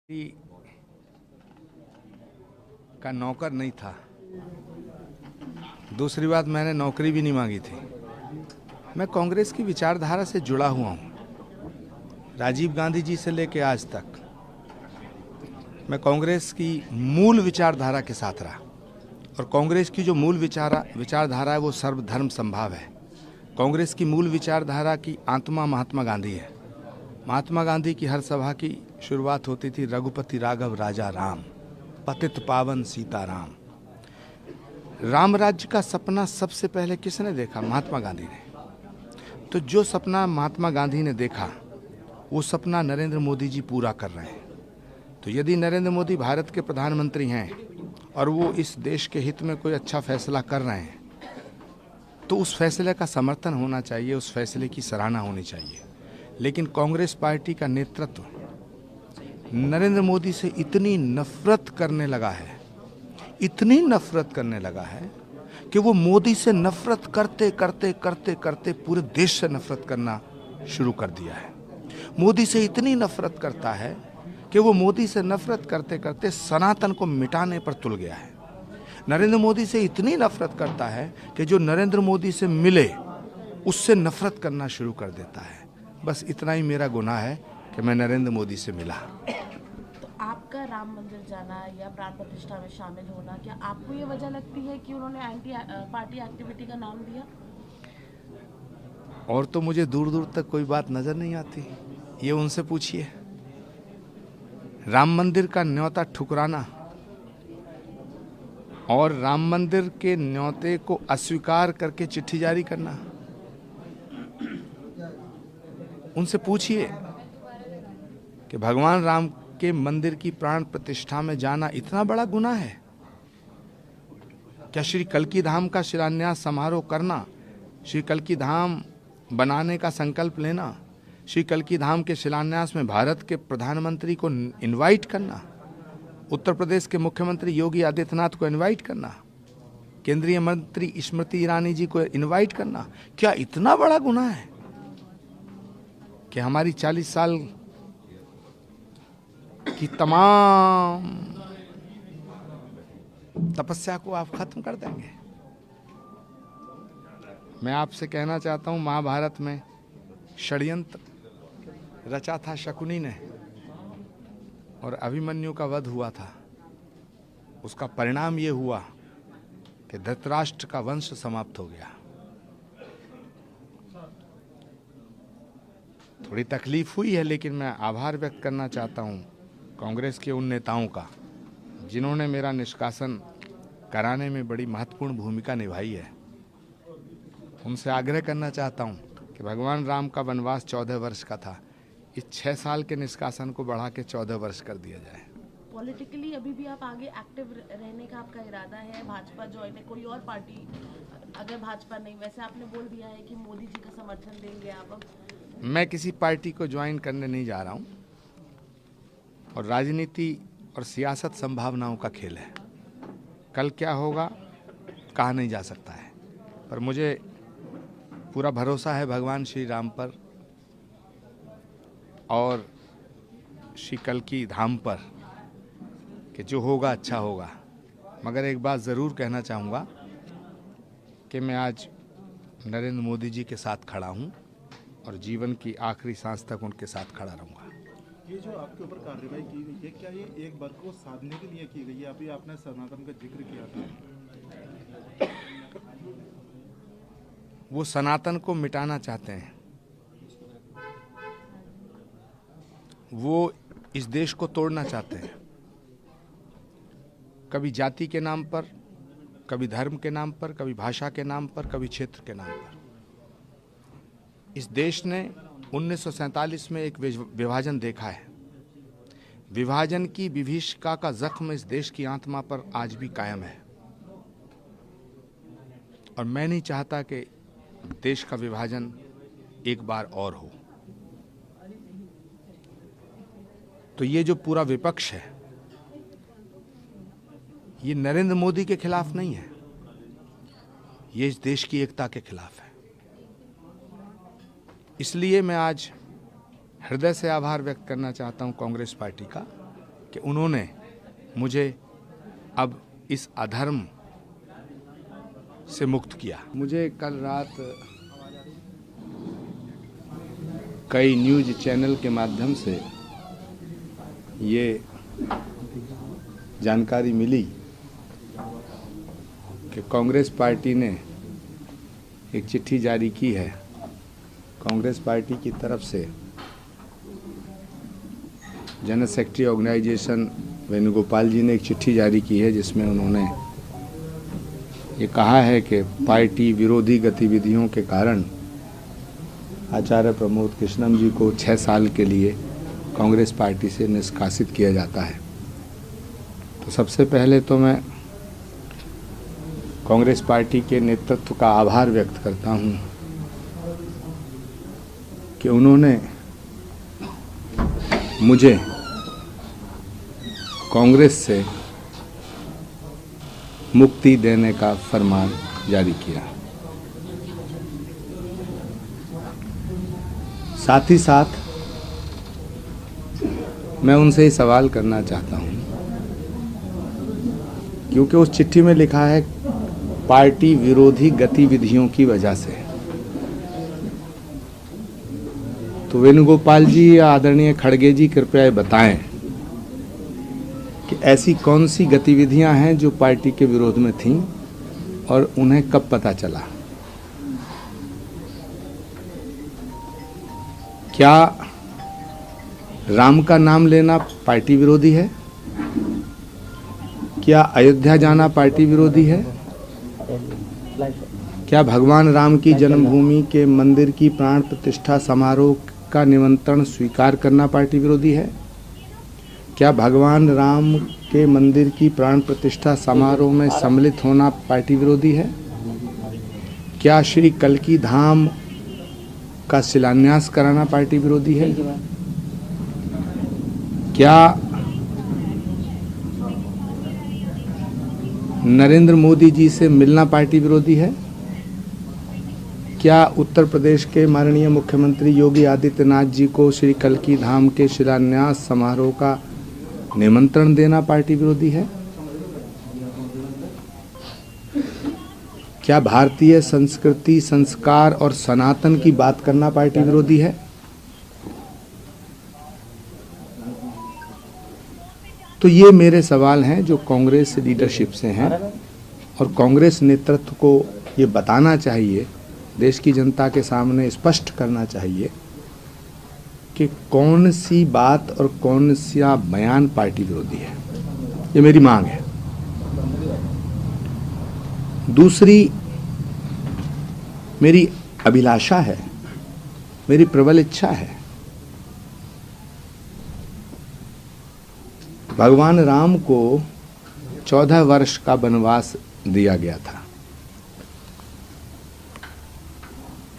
का नौकर नहीं था। दूसरी बात, मैंने नौकरी भी नहीं मांगी थी। मैं कांग्रेस की विचारधारा से जुड़ा हुआ हूँ। राजीव गांधी जी से लेकर आज तक मैं कांग्रेस की मूल विचारधारा के साथ रहा और कांग्रेस की जो मूल विचारधारा है वो सर्वधर्म समभाव है। कांग्रेस की मूल विचारधारा की आत्मा महात्मा गांधी है। महात्मा गांधी की हर सभा की शुरुआत होती थी रघुपति राघव राजा राम, पतित पावन सीताराम। राम राज्य का सपना सबसे पहले किसने देखा? महात्मा गांधी ने। तो जो सपना महात्मा गांधी ने देखा वो सपना नरेंद्र मोदी जी पूरा कर रहे हैं। तो यदि नरेंद्र मोदी भारत के प्रधानमंत्री हैं और वो इस देश के हित में कोई अच्छा फैसला कर रहे हैं तो उस फैसले का समर्थन होना चाहिए, उस फैसले की सराहना होनी चाहिए। लेकिन कांग्रेस पार्टी का नेतृत्व नरेंद्र मोदी से इतनी नफरत करने लगा है, इतनी नफरत करने लगा है कि वो मोदी से नफरत करते करते करते करते पूरे देश से नफरत करना शुरू कर दिया है। मोदी से इतनी नफरत करता है कि वो मोदी से नफरत करते करते सनातन को मिटाने पर तुल गया है। नरेंद्र मोदी से इतनी नफरत करता है कि जो नरेंद्र मोदी से मिले उससे नफरत करना शुरू कर देता है। बस इतना ही मेरा गुनाह है कि मैं नरेंद्र मोदी से मिला। तो आपका राम मंदिर जाना या प्राण प्रतिष्ठा में शामिल होना, क्या आपको ये वजह लगती है कि उन्होंने एंटी पार्टी एक्टिविटी का नाम दिया? और तो मुझे दूर दूर तक कोई बात नजर नहीं आती, ये उनसे पूछिए। राम मंदिर का न्योता ठुकराना और राम मंदिर के न्योते को अस्वीकार करके चिट्ठी जारी करना, उनसे पूछिए कि भगवान राम के मंदिर की प्राण प्रतिष्ठा में जाना इतना बड़ा गुनाह है क्या? श्री कल्की धाम का शिलान्यास समारोह करना, श्री कल्की धाम बनाने का संकल्प लेना, श्री कल्की धाम के शिलान्यास में भारत के प्रधानमंत्री को इनवाइट करना, उत्तर प्रदेश के मुख्यमंत्री योगी आदित्यनाथ को इनवाइट करना, केंद्रीय मंत्री स्मृति ईरानी जी को इनवाइट करना, क्या इतना बड़ा गुनाह है कि हमारी 40 साल की तमाम तपस्या को आप खत्म कर देंगे? मैं आपसे कहना चाहता हूं, महाभारत में षड्यंत्र रचा था शकुनी ने और अभिमन्यु का वध हुआ था। उसका परिणाम ये हुआ कि धृतराष्ट्र का वंश समाप्त हो गया। थोड़ी तकलीफ हुई है, लेकिन मैं आभार व्यक्त करना चाहता हूं कांग्रेस के उन नेताओं का जिन्होंने मेरा निष्कासन कराने में बड़ी महत्वपूर्ण भूमिका निभाई है। उनसे आग्रह करना चाहता हूं कि भगवान राम का वनवास 14 वर्ष का था, इस 6 साल के निष्कासन को बढ़ा के 14 वर्ष कर दिया जाए। पॉलिटिकली अभी भी आप आगे एक्टिव रहने का आपका इरादा है? भाजपा ज्वाइन है, कोई और पार्टी? अगर भाजपा नहीं, वैसे आपने बोल दिया है कि मोदी जी का समर्थन देंगे आप। अब मैं किसी पार्टी को ज्वाइन करने नहीं जा रहा हूं और राजनीति और सियासत संभावनाओं का खेल है। कल क्या होगा कहा नहीं जा सकता है, पर मुझे पूरा भरोसा है भगवान श्री राम पर और श्री कल्की धाम पर कि जो होगा अच्छा होगा। मगर एक बात ज़रूर कहना चाहूँगा कि मैं आज नरेंद्र मोदी जी के साथ खड़ा हूँ और जीवन की आखिरी सांस तक उनके साथ खड़ा रहूँगा। ये जो आपके ऊपर कार्रवाई की गई है, क्या ये एक वर्ग को साधने के लिए की गई है? अभी आपने सनातन का जिक्र किया था। वो सनातन को मिटाना चाहते हैं, वो इस देश को तोड़ना चाहते हैं, कभी जाति के नाम पर, कभी धर्म के नाम पर, कभी भाषा के नाम पर, कभी क्षेत्र के नाम पर। इस देश ने 1947 में एक विभाजन देखा है। विभाजन की विभीषिका का जख्म इस देश की आत्मा पर आज भी कायम है और मैं नहीं चाहता कि देश का विभाजन एक बार और हो। तो ये जो पूरा विपक्ष है ये नरेंद्र मोदी के खिलाफ नहीं है, ये इस देश की एकता के खिलाफ है। इसलिए मैं आज हृदय से आभार व्यक्त करना चाहता हूं कांग्रेस पार्टी का कि उन्होंने मुझे अब इस अधर्म से मुक्त किया। मुझे कल रात कई न्यूज़ चैनल के माध्यम से ये जानकारी मिली कि कांग्रेस पार्टी ने एक चिट्ठी जारी की है। कांग्रेस पार्टी की तरफ से जनरल सेक्रेटरी ऑर्गेनाइजेशन वेणुगोपाल जी ने एक चिट्ठी जारी की है, जिसमें उन्होंने ये कहा है कि पार्टी विरोधी गतिविधियों के कारण आचार्य प्रमोद कृष्णम जी को 6 साल के लिए कांग्रेस पार्टी से निष्कासित किया जाता है। तो सबसे पहले तो मैं कांग्रेस पार्टी के नेतृत्व का आभार व्यक्त करता हूं कि उन्होंने मुझे कांग्रेस से मुक्ति देने का फरमान जारी किया। साथ ही साथ मैं उनसे ही सवाल करना चाहता हूं, क्योंकि उस चिट्ठी में लिखा है पार्टी विरोधी गतिविधियों की वजह से। तो वेणुगोपाल जी या आदरणीय खड़गे जी कृपया बताएं कि ऐसी कौन सी गतिविधियां हैं जो पार्टी के विरोध में थीं और उन्हें कब पता चला। क्या राम का नाम लेना पार्टी विरोधी है? क्या अयोध्या जाना पार्टी विरोधी है? क्या भगवान राम की जन्मभूमि के मंदिर की प्राण प्रतिष्ठा समारोह का निमंत्रण स्वीकार करना पार्टी विरोधी है? क्या भगवान राम के मंदिर की प्राण प्रतिष्ठा समारोह में सम्मिलित होना पार्टी विरोधी है? क्या श्री कल्की धाम का शिलान्यास कराना पार्टी विरोधी है? क्या नरेंद्र मोदी जी से मिलना पार्टी विरोधी है? क्या उत्तर प्रदेश के माननीय मुख्यमंत्री योगी आदित्यनाथ जी को श्री कल्की धाम के शिलान्यास समारोह का निमंत्रण देना पार्टी विरोधी है? क्या भारतीय संस्कृति, संस्कार और सनातन की बात करना पार्टी विरोधी है? तो ये मेरे सवाल हैं जो कांग्रेस लीडरशिप से हैं, और कांग्रेस नेतृत्व को ये बताना चाहिए, देश की जनता के सामने स्पष्ट करना चाहिए कि कौन सी बात और कौन सा बयान पार्टी विरोधी है। ये मेरी मांग है। दूसरी मेरी अभिलाषा है, मेरी प्रबल इच्छा है, भगवान राम को 14 वर्ष का वनवास दिया गया था,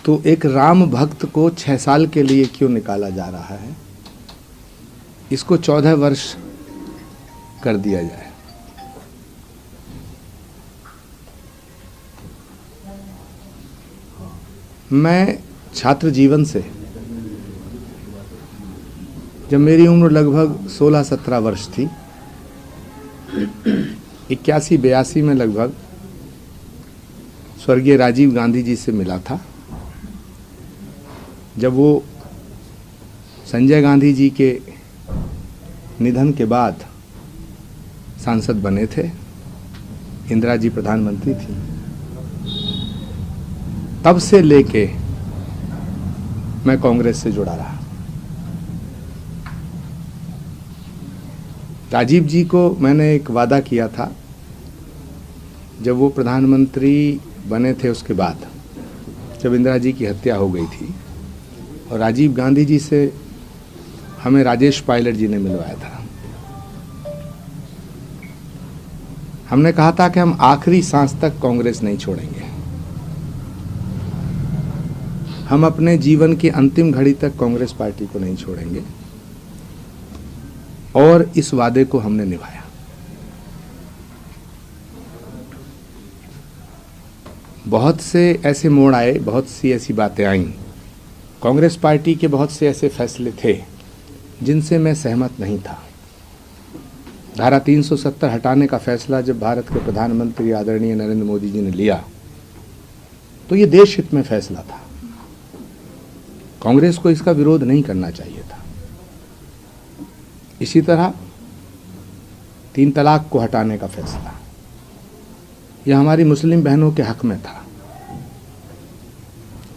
तो एक राम भक्त को 6 साल के लिए क्यों निकाला जा रहा है? इसको 14 वर्ष कर दिया जाए। मैं छात्र जीवन से, जब मेरी उम्र लगभग 16-17 वर्ष थी, 81-82 में लगभग स्वर्गीय राजीव गांधी जी से मिला था। जब वो संजय गांधी जी के निधन के बाद सांसद बने थे, इंदिरा जी प्रधानमंत्री थी, तब से लेके मैं कांग्रेस से जुड़ा रहा। राजीव जी को मैंने एक वादा किया था, जब वो प्रधानमंत्री बने थे उसके बाद, जब इंदिरा जी की हत्या हो गई थी और राजीव गांधी जी से हमें राजेश पायलट जी ने मिलवाया था। हमने कहा था कि हम आखिरी सांस तक कांग्रेस नहीं छोड़ेंगे, हम अपने जीवन की अंतिम घड़ी तक कांग्रेस पार्टी को नहीं छोड़ेंगे, और इस वादे को हमने निभाया। बहुत से ऐसे मोड़ आए, बहुत सी ऐसी बातें आईं, कांग्रेस पार्टी के बहुत से ऐसे फैसले थे जिनसे मैं सहमत नहीं था। धारा 370 हटाने का फैसला जब भारत के प्रधानमंत्री आदरणीय नरेंद्र मोदी जी ने लिया तो ये देश हित में फैसला था। कांग्रेस को इसका विरोध नहीं करना चाहिए था। इसी तरह 3 तलाक को हटाने का फैसला, यह हमारी मुस्लिम बहनों के हक में था,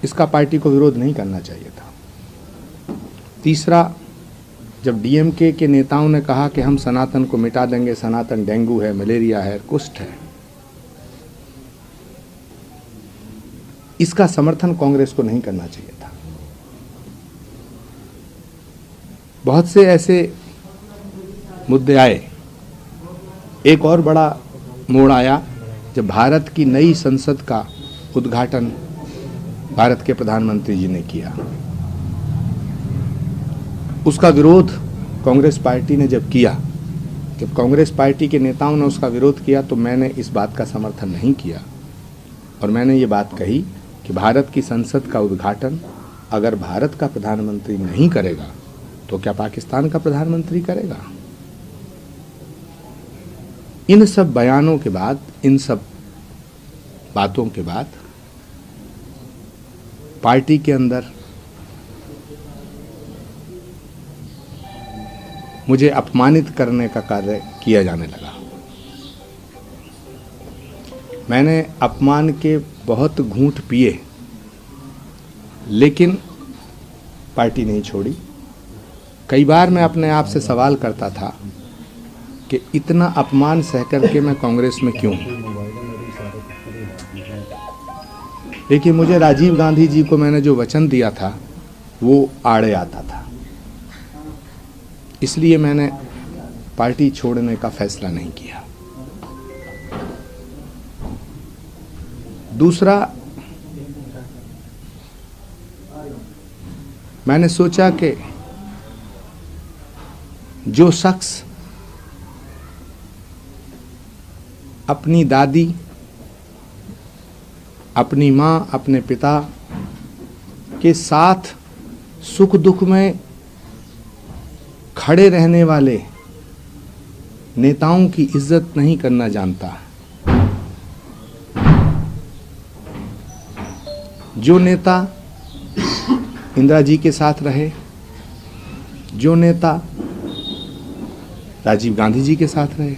इसका पार्टी को विरोध नहीं करना चाहिए था। तीसरा, जब डीएमके के नेताओं ने कहा कि हम सनातन को मिटा देंगे, सनातन डेंगू है, मलेरिया है, कुष्ठ है, इसका समर्थन कांग्रेस को नहीं करना चाहिए था। बहुत से ऐसे मुद्दे आए। एक और बड़ा मोड़ आया जब भारत की नई संसद का उद्घाटन भारत के प्रधानमंत्री जी ने किया। उसका विरोध कांग्रेस पार्टी ने जब किया, जब कांग्रेस पार्टी के नेताओं ने उसका विरोध किया तो मैंने इस बात का समर्थन नहीं किया और मैंने ये बात कही कि भारत की संसद का उद्घाटन अगर भारत का प्रधानमंत्री नहीं करेगा तो क्या पाकिस्तान का प्रधानमंत्री करेगा। इन सब बयानों के बाद, इन सब बातों के बाद पार्टी के अंदर मुझे अपमानित करने का कार्य किया जाने लगा। मैंने अपमान के बहुत घूंट पिए, लेकिन पार्टी नहीं छोड़ी। कई बार मैं अपने आप से सवाल करता था कि इतना अपमान सह करके मैं कांग्रेस में क्यों हूं। लेकिन मुझे राजीव गांधी जी को मैंने जो वचन दिया था वो आड़े आता था, इसलिए मैंने पार्टी छोड़ने का फैसला नहीं किया। दूसरा, मैंने सोचा कि जो शख्स अपनी दादी, अपनी माँ, अपने पिता के साथ सुख दुख में खड़े रहने वाले नेताओं की इज्जत नहीं करना जानता, जो नेता इंदिरा जी के साथ रहे, जो नेता राजीव गांधी जी के साथ रहे,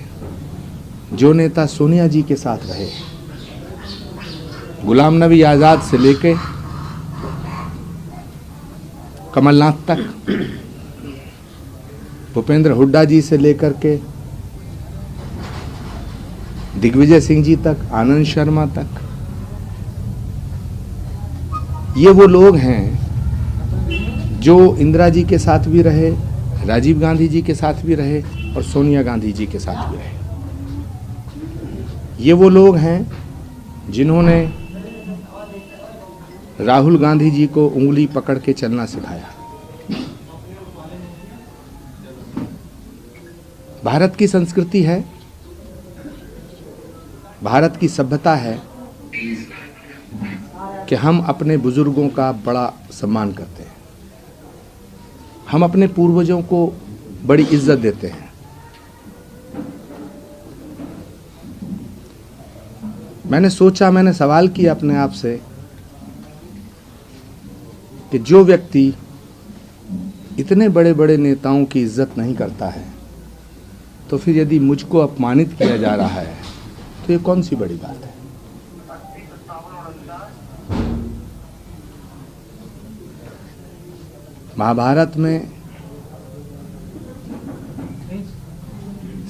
जो नेता सोनिया जी के साथ रहे, गुलाम नबी आज़ाद से लेके कमलनाथ तक, भूपेंद्र हुड्डा जी से लेकर के दिग्विजय सिंह जी तक, आनंद शर्मा तक, ये वो लोग हैं जो इंदिरा जी के साथ भी रहे, राजीव गांधी जी के साथ भी रहे और सोनिया गांधी जी के साथ भी रहे। ये वो लोग हैं जिन्होंने राहुल गांधी जी को उंगली पकड़ के चलना सिखाया। भारत की संस्कृति है, भारत की सभ्यता है कि हम अपने बुजुर्गों का बड़ा सम्मान करते हैं, हम अपने पूर्वजों को बड़ी इज्जत देते हैं। मैंने सोचा, मैंने सवाल किया अपने आप से कि जो व्यक्ति इतने बड़े बड़े नेताओं की इज्जत नहीं करता है, तो फिर यदि मुझको अपमानित किया जा रहा है तो ये कौन सी बड़ी बात है। महाभारत में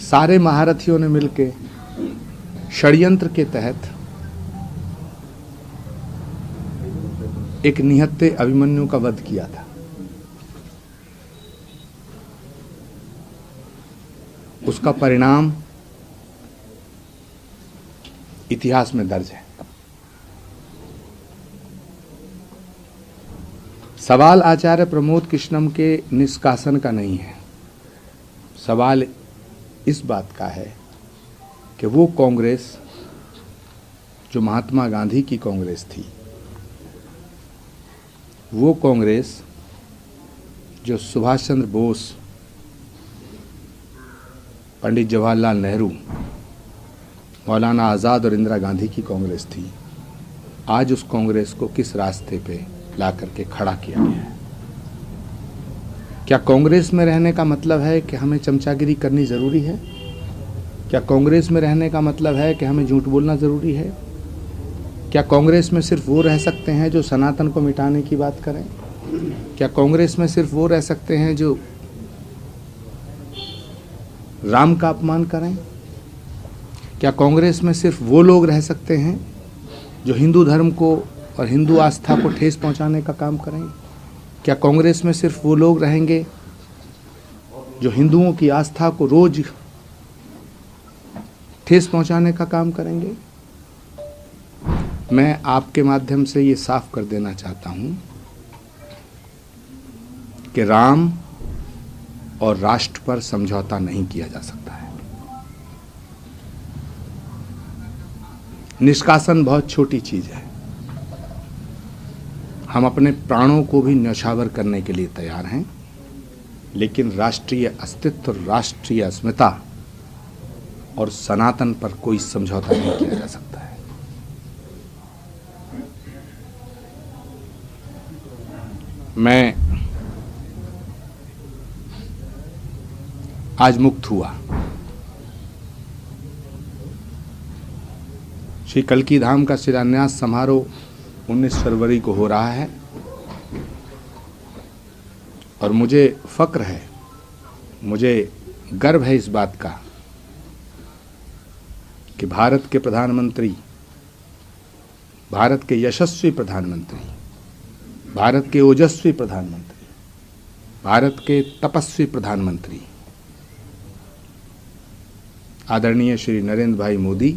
सारे महारथियों ने मिलकर षड्यंत्र के तहत एक निहत्थे अभिमन्यु का वध किया था। उसका परिणाम इतिहास में दर्ज है। सवाल आचार्य प्रमोद कृष्णम के निष्कासन का नहीं है, सवाल इस बात का है कि वो कांग्रेस जो महात्मा गांधी की कांग्रेस थी, वो कांग्रेस जो सुभाष चंद्र बोस पंडित जवाहरलाल नेहरू, मौलाना आज़ाद और इंदिरा गांधी की कांग्रेस थी, आज उस कांग्रेस को किस रास्ते पे ला करके खड़ा किया गया है। क्या कांग्रेस में रहने का मतलब है कि हमें चमचागिरी करनी ज़रूरी है? क्या कांग्रेस में रहने का मतलब है कि हमें झूठ बोलना ज़रूरी है? क्या कांग्रेस में सिर्फ वो रह सकते हैं जो सनातन को मिटाने की बात करें? क्या कांग्रेस में सिर्फ वो रह सकते हैं जो राम का अपमान करें? क्या कांग्रेस में सिर्फ वो लोग रह सकते हैं जो हिंदू धर्म को और हिंदू आस्था को ठेस पहुंचाने का काम करें? क्या कांग्रेस में सिर्फ वो लोग रहेंगे जो हिंदुओं की आस्था को रोज ठेस पहुंचाने का काम करेंगे? मैं आपके माध्यम से ये साफ कर देना चाहता हूं कि राम और राष्ट्र पर समझौता नहीं किया जा सकता है। निष्कासन बहुत छोटी चीज है। हम अपने प्राणों को भी न्यौछावर करने के लिए तैयार हैं, लेकिन राष्ट्रीय अस्तित्व, राष्ट्रीय अस्मिता और सनातन पर कोई समझौता नहीं किया जा सकता है। मैं आज मुक्त हुआ। श्री कल्की धाम का शिलान्यास समारोह 19 फरवरी को हो रहा है और मुझे फक्र है, मुझे गर्व है इस बात का कि भारत के प्रधानमंत्री, भारत के यशस्वी प्रधानमंत्री, भारत के ओजस्वी प्रधानमंत्री, भारत के तपस्वी प्रधानमंत्री आदरणीय श्री नरेंद्र भाई मोदी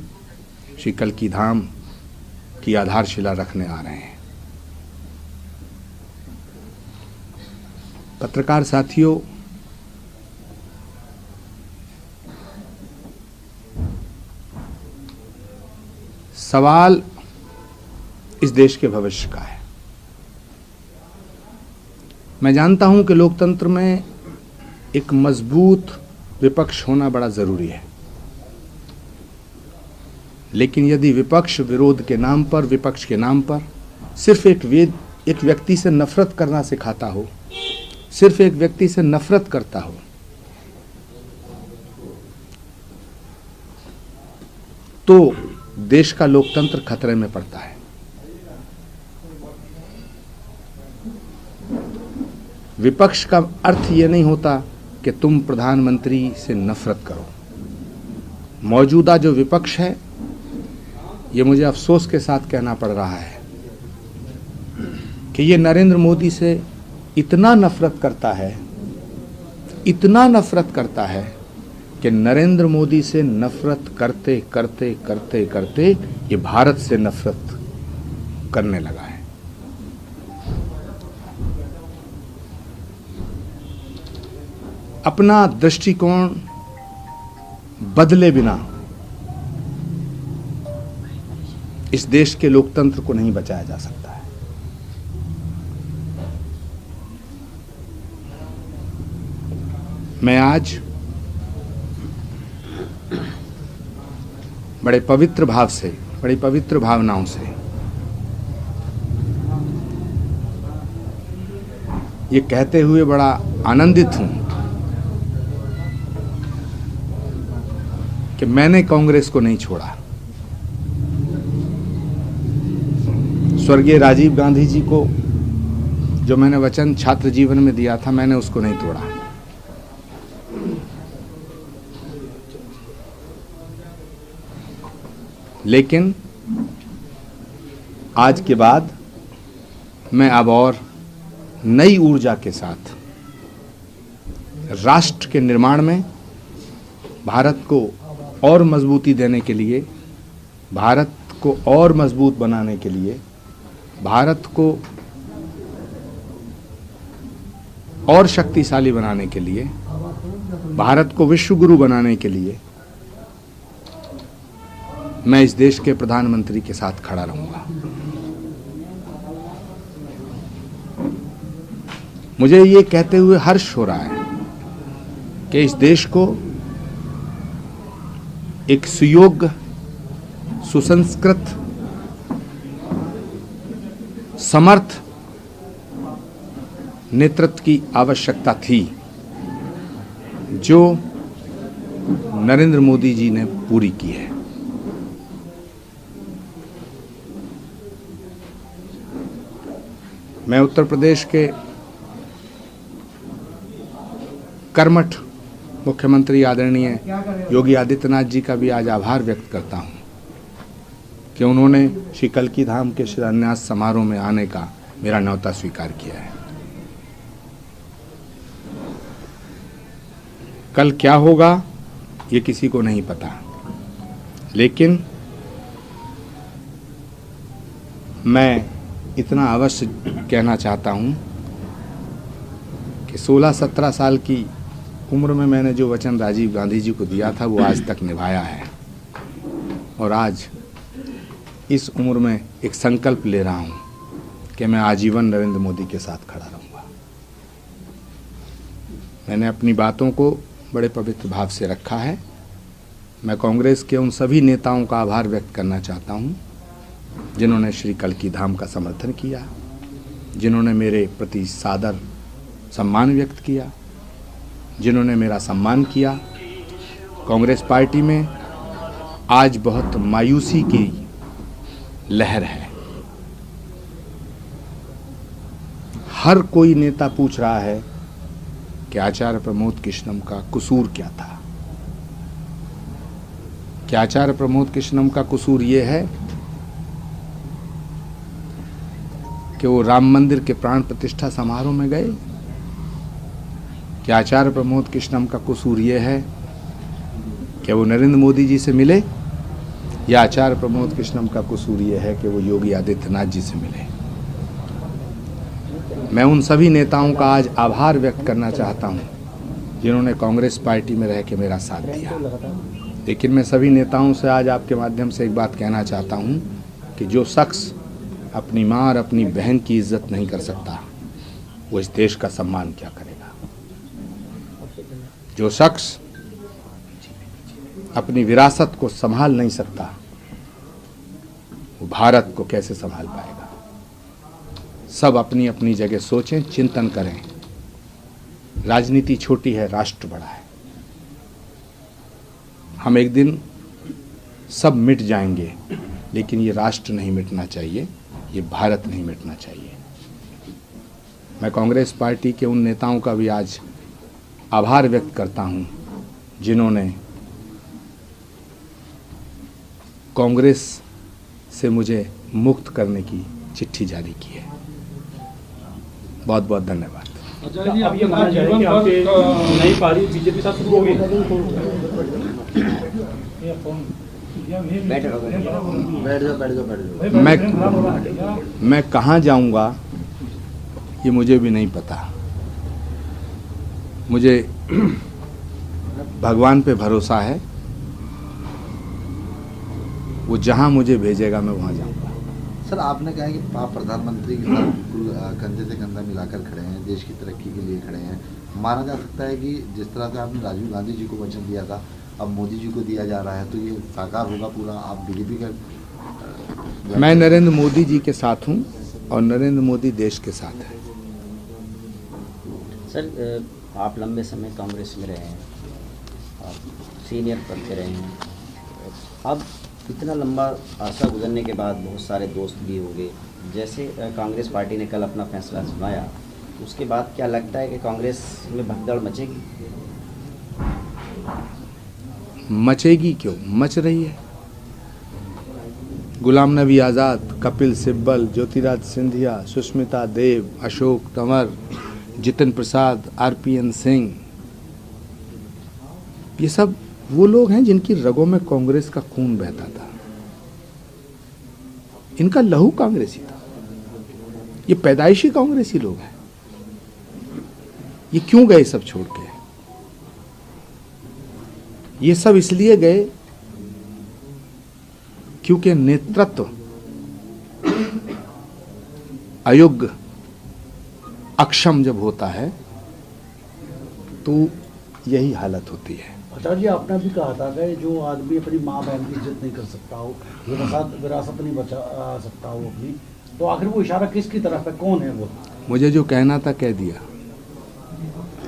श्री कल्की धाम की आधारशिला रखने आ रहे हैं। पत्रकार साथियों, सवाल इस देश के भविष्य का है। मैं जानता हूं कि लोकतंत्र में एक मजबूत विपक्ष होना बड़ा जरूरी है, लेकिन यदि विपक्ष विरोध के नाम पर, विपक्ष के नाम पर सिर्फ एक व्यक्ति से नफरत करना सिखाता हो, सिर्फ एक व्यक्ति से नफरत करता हो, तो देश का लोकतंत्र खतरे में पड़ता है। विपक्ष का अर्थ यह नहीं होता कि तुम प्रधानमंत्री से नफरत करो। मौजूदा जो विपक्ष है, ये मुझे अफसोस के साथ कहना पड़ रहा है कि ये नरेंद्र मोदी से इतना नफरत करता है, इतना नफरत करता है कि नरेंद्र मोदी से नफरत करते करते करते करते ये भारत से नफरत करने लगा है। अपना दृष्टिकोण बदले बिना इस देश के लोकतंत्र को नहीं बचाया जा सकता है। मैं आज बड़े पवित्र भाव से, बड़ी पवित्र भावनाओं से ये कहते हुए बड़ा आनंदित हूं कि मैंने कांग्रेस को नहीं छोड़ा। स्वर्गीय राजीव गांधी जी को जो मैंने वचन छात्र जीवन में दिया था, मैंने उसको नहीं तोड़ा। लेकिन आज के बाद मैं अब और नई ऊर्जा के साथ राष्ट्र के निर्माण में, भारत को और मजबूती देने के लिए, भारत को और मजबूत बनाने के लिए, भारत को और शक्तिशाली बनाने के लिए, भारत को विश्व गुरु बनाने के लिए मैं इस देश के प्रधानमंत्री के साथ खड़ा रहूंगा। मुझे ये कहते हुए हर्ष हो रहा है कि इस देश को एक सुयोग्य, सुसंस्कृत, समर्थ नेतृत्व की आवश्यकता थी, जो नरेंद्र मोदी जी ने पूरी की है। मैं उत्तर प्रदेश के कर्मठ मुख्यमंत्री आदरणीय योगी आदित्यनाथ जी का भी आज आभार व्यक्त करता हूं कि उन्होंने श्री कल्की धाम के शिलान्यास समारोह में आने का मेरा न्योता स्वीकार किया है। कल क्या होगा ये किसी को नहीं पता, लेकिन मैं इतना अवश्य कहना चाहता हूं कि 16-17 साल की उम्र में मैंने जो वचन राजीव गांधी जी को दिया था वो आज तक निभाया है, और आज इस उम्र में एक संकल्प ले रहा हूं कि मैं आजीवन नरेंद्र मोदी के साथ खड़ा रहूंगा। मैंने अपनी बातों को बड़े पवित्र भाव से रखा है। मैं कांग्रेस के उन सभी नेताओं का आभार व्यक्त करना चाहता हूं जिन्होंने श्री कल्की धाम का समर्थन किया, जिन्होंने मेरे प्रति सादर सम्मान व्यक्त किया, जिन्होंने मेरा सम्मान किया। कांग्रेस पार्टी में आज बहुत मायूसी की लहर है। हर कोई नेता पूछ रहा है कि आचार्य प्रमोद कृष्णम का कसूर क्या था। क्या आचार्य प्रमोद कृष्णम का कसूर ये है कि वो राम मंदिर के प्राण प्रतिष्ठा समारोह में गए? क्या आचार्य प्रमोद कृष्णम का कसूर ये है कि वो नरेंद्र मोदी जी से मिले? या आचार्य प्रमोद कृष्णम का कसूर ये है कि वो योगी आदित्यनाथ जी से मिले? मैं उन सभी नेताओं का आज आभार व्यक्त करना चाहता हूं जिन्होंने कांग्रेस पार्टी में रह के मेरा साथ दिया। लेकिन मैं सभी नेताओं से आज आपके माध्यम से एक बात कहना चाहता हूं कि जो शख्स अपनी मां और अपनी बहन की इज्जत नहीं कर सकता, वो इस देश का सम्मान क्या करेगा? जो शख्स अपनी विरासत को संभाल नहीं सकता, वो भारत को कैसे संभाल पाएगा? सब अपनी अपनी जगह सोचें, चिंतन करें। राजनीति छोटी है, राष्ट्र बड़ा है। हम एक दिन सब मिट जाएंगे, लेकिन ये राष्ट्र नहीं मिटना चाहिए, ये भारत नहीं मिटना चाहिए। मैं कांग्रेस पार्टी के उन नेताओं का भी आज आभार व्यक्त करता हूं जिन्होंने कांग्रेस से मुझे मुक्त करने की चिट्ठी जारी की है। बहुत बहुत धन्यवाद। आचार्य जी, अब ये माना जाए कि आपके नई पारी बीजेपी साथ शुरू हो गई। मैं कहाँ जाऊंगा ये मुझे भी नहीं पता। मुझे भगवान पे भरोसा है, वो जहां मुझे भेजेगा मैं वहां जाऊंगा। सर, आपने कहा कि आप प्रधानमंत्री के साथ बिल्कुल कंधे से कंधा मिलाकर खड़े हैं, देश की तरक्की के लिए खड़े हैं। माना जा सकता है कि जिस तरह से आपने राजीव गांधी जी को वचन दिया था, अब मोदी जी को दिया जा रहा है, तो ये साकार होगा पूरा? आप बीजेपी का? मैं नरेंद्र मोदी जी के साथ हूं और नरेंद्र मोदी देश के साथ है। सर, आप लंबे समय कांग्रेस में रहे हैं और सीनियर पद पे रहे हैं। अब इतना लंबा अरसा गुजरने के बाद बहुत सारे दोस्त भी हो गए। जैसे कांग्रेस पार्टी ने कल अपना फैसला सुनाया, उसके बाद क्या लगता है कि कांग्रेस में भगदड़ मचेगी? मचेगी क्यों, मच रही है। गुलाम नबी आज़ाद, कपिल सिब्बल, ज्योतिराज सिंधिया, सुष्मिता देव, अशोक तंवर, जितिन प्रसाद, आरपीएन सिंह, ये सब वो लोग हैं जिनकी रगों में कांग्रेस का खून बहता था। इनका लहू कांग्रेसी था। ये पैदाइशी कांग्रेसी लोग हैं। ये क्यों गए सब छोड़ के? ये सब इसलिए गए क्योंकि नेतृत्व अयोग्य, अक्षम जब होता है तो यही हालत होती है। आचार्य जी, आपने भी कहा था कि जो आदमी अपनी माँ बहन की इज्जत नहीं कर सकता हो, विरासत नहीं बचा सकता हो अपनी, तो आखिर वो इशारा किसकी तरफ है, कौन है वो? मुझे जो कहना था कह दिया,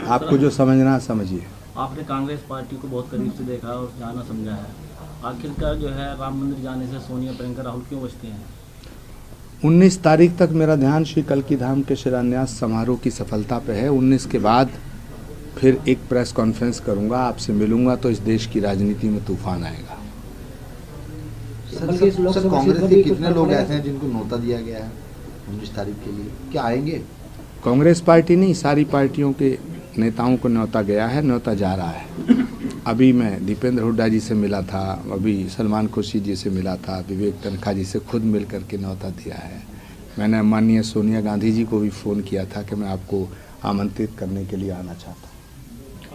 आपको जो समझना है समझिए। आपने कांग्रेस पार्टी को बहुत करीब से देखा और जाना समझा है, आखिरकार जो है राम मंदिर जाने से सोनिया, प्रियंका, राहुल क्यों बचते हैं? 19 तारीख तक मेरा ध्यान श्री कल्की धाम के शिलान्यास समारोह की सफलता पे है। 19 के बाद फिर एक प्रेस कॉन्फ्रेंस करूंगा, आपसे मिलूंगा तो इस देश की राजनीति में तूफान आएगा। सर कांग्रेस के कितने लोग ऐसे हैं जिनको न्योता दिया गया है 19 तारीख के लिए, क्या आएंगे? कांग्रेस पार्टी नहीं, सारी पार्टियों के नेताओं को न्योता गया है, न्योता जा रहा है। अभी मैं दीपेंद्र हुड्डा जी से मिला था, अभी सलमान खुर्शीद जी से मिला था, विवेक तनखा जी से खुद मिल करके न्योता दिया है। मैंने माननीय सोनिया गांधी जी को भी फ़ोन किया था कि मैं आपको आमंत्रित करने के लिए आना चाहता हूँ।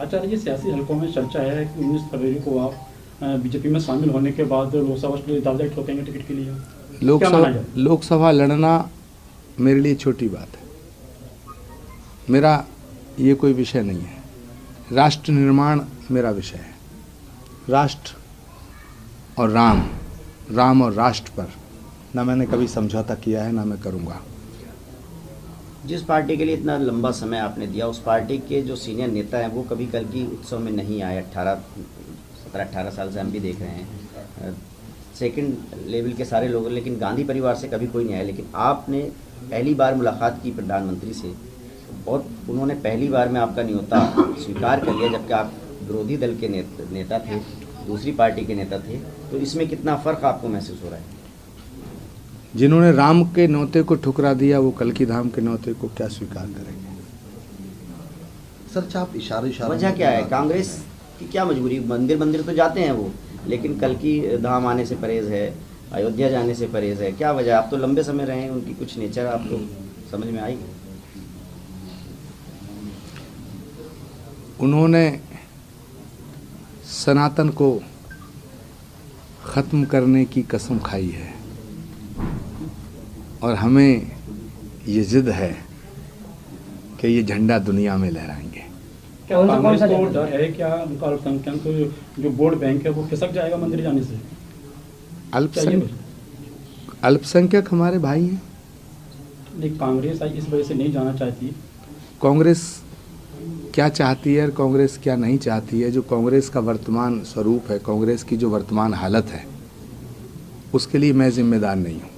आचार्य जी, सियासी हलकों में चर्चा है कि 19 फरवरी को आप बीजेपी में शामिल होने के बाद लोकसभा दावेदारी ठोकेंगे टिकट के लिए। लोकसभा लड़ना मेरे लिए छोटी बात है, मेरा ये कोई विषय नहीं है। राष्ट्र निर्माण मेरा विषय है। राष्ट्र और राम और राष्ट्र पर ना मैंने कभी समझौता किया है, ना मैं करूँगा। जिस पार्टी के लिए इतना लंबा समय आपने दिया, उस पार्टी के जो सीनियर नेता हैं वो कभी कल की उत्सव में नहीं आए। 17-18 साल से हम भी देख रहे हैं, सेकंड लेवल के सारे लोग, लेकिन गांधी परिवार से कभी कोई नहीं आया। लेकिन आपने पहली बार मुलाकात की प्रधानमंत्री से और उन्होंने पहली बार में आपका न्योता स्वीकार कर लिया, जबकि आप विरोधी दल के नेता थे, दूसरी पार्टी के नेता थे। तो इसमें कितना फ़र्क आपको महसूस हो रहा है? जिन्होंने राम के न्योते को ठुकरा दिया वो कल्की धाम के न्योते को क्या स्वीकार करेंगे? सर आप इशारे वजह क्या है? कांग्रेस की क्या मजबूरी? मंदिर तो जाते हैं वो, लेकिन कल्की धाम आने से परहेज है, अयोध्या जाने से परहेज है, क्या वजह? आप तो लंबे समय रहे हैं, उनकी कुछ नेचर आपको समझ में आई? उन्होंने सनातन को ख़त्म करने की कसम खाई है और हमें ये जिद है कि ये झंडा दुनिया में लहराएंगे। क्या कांग्रेस को डर है क्या उनका अल्पसंख्यक जो वोट बैंक है वो खिसक जाएगा मंदिर जाने से? अल्पसंख्यक हमारे भाई हैं। नहीं, कांग्रेस इस वजह से नहीं जाना चाहती। कांग्रेस क्या चाहती है और कांग्रेस क्या नहीं चाहती है, जो कांग्रेस का वर्तमान स्वरूप है, कांग्रेस की जो वर्तमान हालत है, उसके लिए मैं जिम्मेदार नहीं हूँ।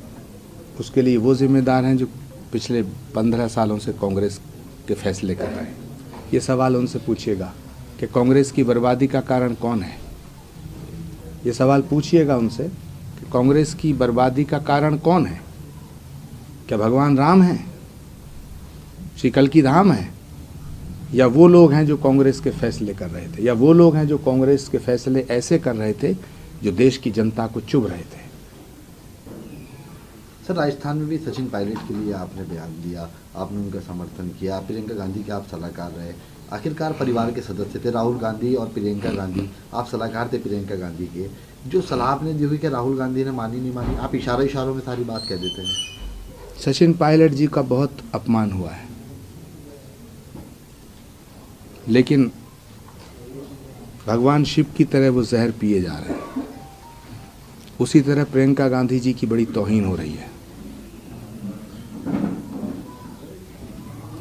उसके लिए वो जिम्मेदार हैं जो पिछले 15 सालों से कांग्रेस के फैसले कर रहे हैं। ये सवाल उनसे पूछिएगा कि कांग्रेस की बर्बादी का कारण कौन है। ये सवाल पूछिएगा उनसे कि कांग्रेस की बर्बादी का कारण कौन है। क्या भगवान राम हैं, श्री कल्की धाम है, या वो लोग हैं जो कांग्रेस के फैसले कर रहे थे, या वो लोग हैं जो कांग्रेस के फैसले ऐसे कर रहे थे जो देश की जनता को चुभ रहे थे। सर राजस्थान में भी सचिन पायलट के लिए आपने बयान दिया, आपने उनका समर्थन किया, प्रियंका गांधी के आप सलाहकार रहे, आखिरकार परिवार के सदस्य थे राहुल गांधी और प्रियंका गांधी, आप सलाहकार थे प्रियंका गांधी के। जो सलाह आपने दी हुई कि राहुल गांधी ने मानी नहीं मानी, आप इशारों में सारी बात कह देते हैं। सचिन पायलट जी का बहुत अपमान हुआ है, लेकिन भगवान शिव की तरह वो जहर पिए जा रहे हैं। उसी तरह प्रियंका गांधी जी की बड़ी तौहीन हो रही है।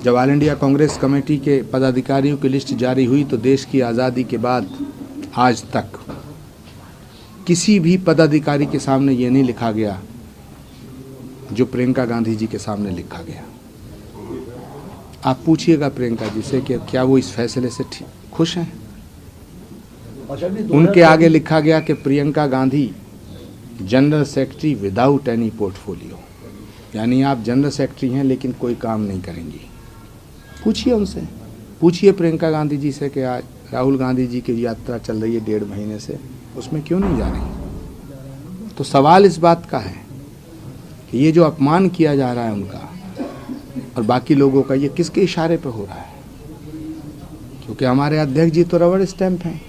जब ऑल इंडिया कांग्रेस कमेटी के पदाधिकारियों की लिस्ट जारी हुई तो देश की आज़ादी के बाद आज तक किसी भी पदाधिकारी के सामने ये नहीं लिखा गया जो प्रियंका गांधी जी के सामने लिखा गया। आप पूछिएगा प्रियंका जी से कि क्या वो इस फैसले से खुश हैं। उनके आगे लिखा गया कि Priyanka Gandhi general secretary without any portfolio, यानी आप जनरल सेक्रेटरी हैं लेकिन कोई काम नहीं करेंगी। पूछिए उनसे, पूछिए प्रियंका गांधी जी से कि आज राहुल गांधी जी की यात्रा चल रही है 1.5 महीने से, उसमें क्यों नहीं जा रही। तो सवाल इस बात का है कि ये जो अपमान किया जा रहा है उनका और बाकी लोगों का, ये किसके इशारे पे हो रहा है? क्योंकि हमारे अध्यक्ष जी तो रबड़ स्टैंप हैं।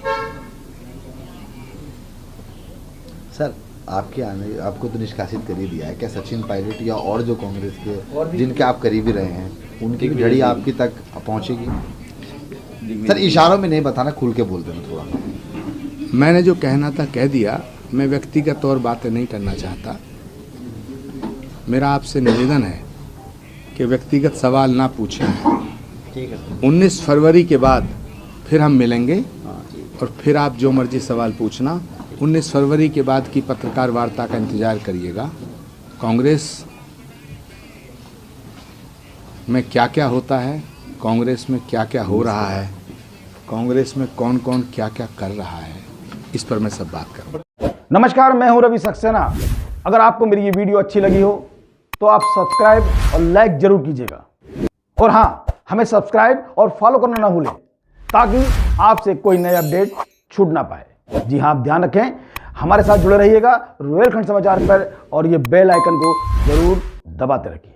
सर आपको तो निष्कासित कर ही दिया है, क्या सचिन पायलट या और जो कांग्रेस के जिनके आप करीबी रहे हैं उनकी भी घड़ी आपकी तक पहुंचेगी? सर इशारों में नहीं बताना, खुल के बोल देना थोड़ा। मैंने जो कहना था कह दिया। मैं व्यक्तिगत और बातें नहीं करना चाहता। मेरा आपसे निवेदन है कि व्यक्तिगत सवाल ना पूछें। ठीक है सर। 19 फरवरी के बाद फिर हम मिलेंगे हाँ ठीक। और फिर आप जो मर्जी सवाल पूछना। 19 फरवरी के बाद की पत्रकार वार्ता का इंतजार करिएगा। कांग्रेस में क्या क्या होता है, कांग्रेस में क्या क्या हो रहा है, कांग्रेस में कौन कौन क्या क्या कर रहा है, इस पर मैं सब बात करूँगा। नमस्कार, मैं हूं रवि सक्सेना। अगर आपको मेरी ये वीडियो अच्छी लगी हो तो आप सब्सक्राइब और लाइक जरूर कीजिएगा। और हाँ, हमें सब्सक्राइब और फॉलो करना ना भूलें ताकि आपसे कोई नए अपडेट छूट ना पाए। जी हाँ, आप ध्यान रखें, हमारे साथ जुड़े रहिएगा रुहेलखंड समाचार पर और ये बेल आइकन को जरूर दबाते रखिए।